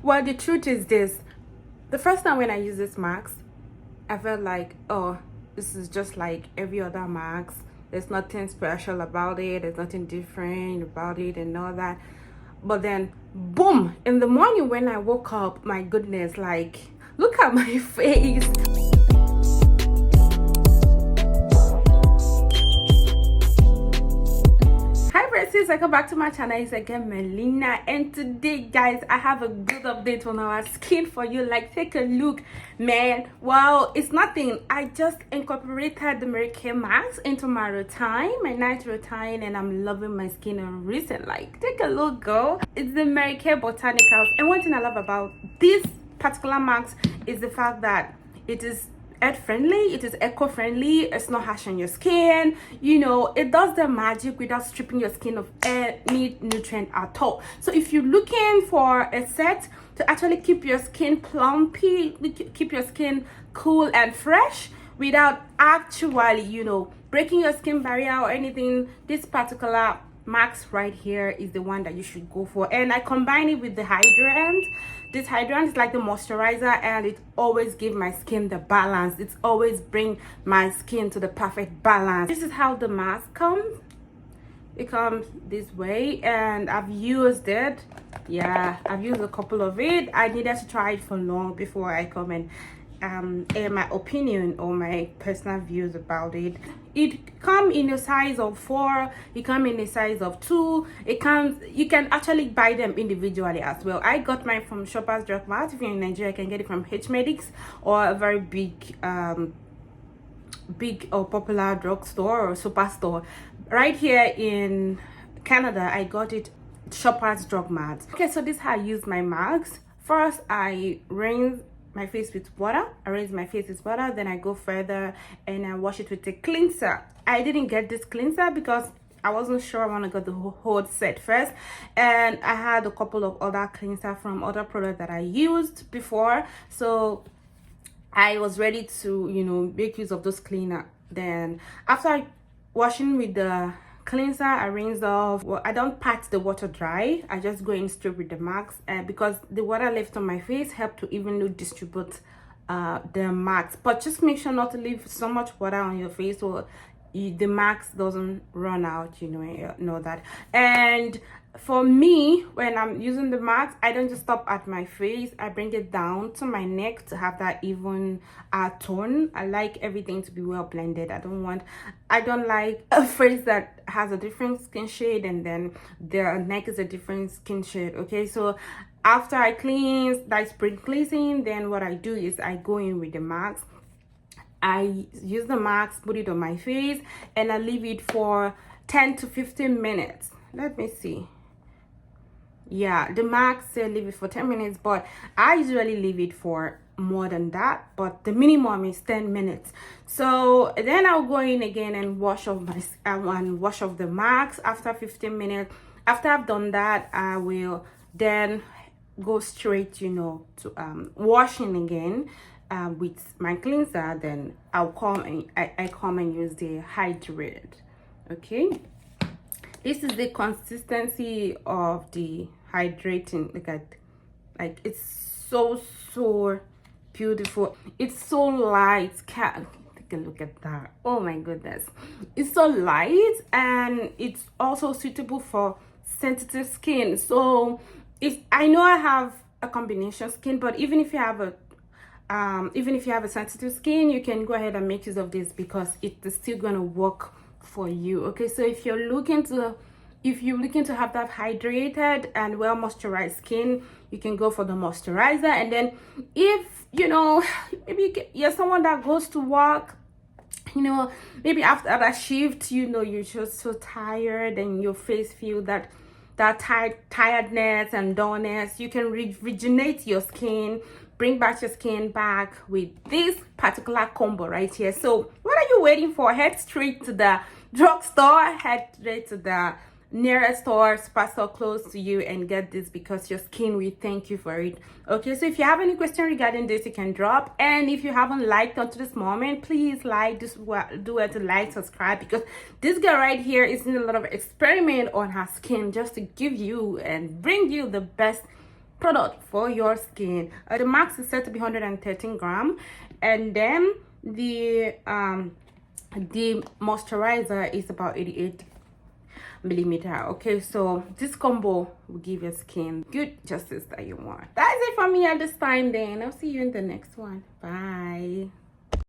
Well, the truth is this. The first time when I used this mask, I felt like, oh, this is just like every other mask. There's nothing special about it. There's nothing different about it and all that. But then, boom, in the morning when I woke up, my goodness, like, look at my face. Besties, welcome back to my channel. It's again Melina, and today guys I have a good update on our skin for you. Like, take a look, man. Well, it's nothing. I just incorporated the marykay mask into my routine, my night routine, and I'm loving my skin and recent. Like, take a look, girl. It's the Kay Botanicals, and one thing I love about this particular mask is the fact that it is earth friendly, it is eco-friendly, it's not harsh on your skin. You know, it does the magic without stripping your skin of any nutrient at all. So if you're looking for a set to actually keep your skin plumpy, keep your skin cool and fresh without actually, you know, breaking your skin barrier or anything, this particular mask right here is the one that you should go for. And I combine it with the hydrant. This hydrant is like the moisturizer, and it always gives my skin the balance. It's always bring my skin to the perfect balance. This is how the mask comes. It comes this way, and I've used it. Yeah, I've used a couple of it. I needed to try it for long before I come and air my opinion or my personal views about it. It comes in a size of 4, it comes in a size of 2. It comes, you can actually buy them individually as well. I got mine from Shoppers Drug Mart. If you're in Nigeria, you can get it from H Medics or a very big or popular drugstore or superstore. Right here in Canada, I got it Shoppers Drug Mart. Okay, so this is how I use my masks. First, I rinse my face with water. I rinse my face with water, then I go further and I wash it with a cleanser. I didn't get this cleanser because I wasn't sure I want to get the whole set first, and I had a couple of other cleanser from other products that I used before, so I was ready to, you know, make use of those cleaner. Then after washing with the cleanser, I rinse off. Well, I don't pat the water dry. I just go in straight with the mask, because the water left on my face help to evenly distribute the mask. But just make sure not to leave so much water on your face so the mask doesn't run out, you know that. And for me, when I'm using the mask, I don't just stop at my face. I bring it down to my neck to have that even tone. I like everything to be well blended. I don't like a face that has a different skin shade and then their neck is a different skin shade. Okay, so after I cleanse, that spring cleansing, then what I do is I go in with the mask. I use the mask, put it on my face, and I leave it for 10 to 15 minutes. Let me see. Yeah, the max say leave it for 10 minutes, but I usually leave it for more than that, but the minimum is 10 minutes. So then I'll go in again and wash off the mask after 15 minutes. After I've done that, I will then go straight, you know, to washing again with my cleanser. Then I'll come and I come and use the hydrate. Okay, this is the consistency of the hydrating. Look at, like, it's so beautiful. It's so light. Take a look at that. Oh my goodness, it's so light, and it's also suitable for sensitive skin. So if I know I have a combination skin, but even if you have a sensitive skin, you can go ahead and make use of this because it is still gonna work for you. Okay, so if you're looking to have that hydrated and well moisturized skin, you can go for the moisturizer. And then if you know, maybe you're someone that goes to work, you know, maybe after that shift, you know, you're just so tired and your face feel that tiredness and dullness, you can rejuvenate your skin, bring back your skin back with this particular combo right here. So what are you waiting for? Head straight to the drugstore, head straight to the nearest store, superstore close to you, and get this because your skin will thank you for it. Okay, so if you have any question regarding this, you can drop. And if you haven't liked until this moment, please like this, do it to like, subscribe, because this girl right here is in a lot of experiment on her skin just to give you and bring you the best product for your skin. The max is said to be 113 gram, and then the moisturizer is about 88 millimeter. Okay, so this combo will give your skin good justice that you want. That's it for me at this time. Then I'll see you in the next one. Bye.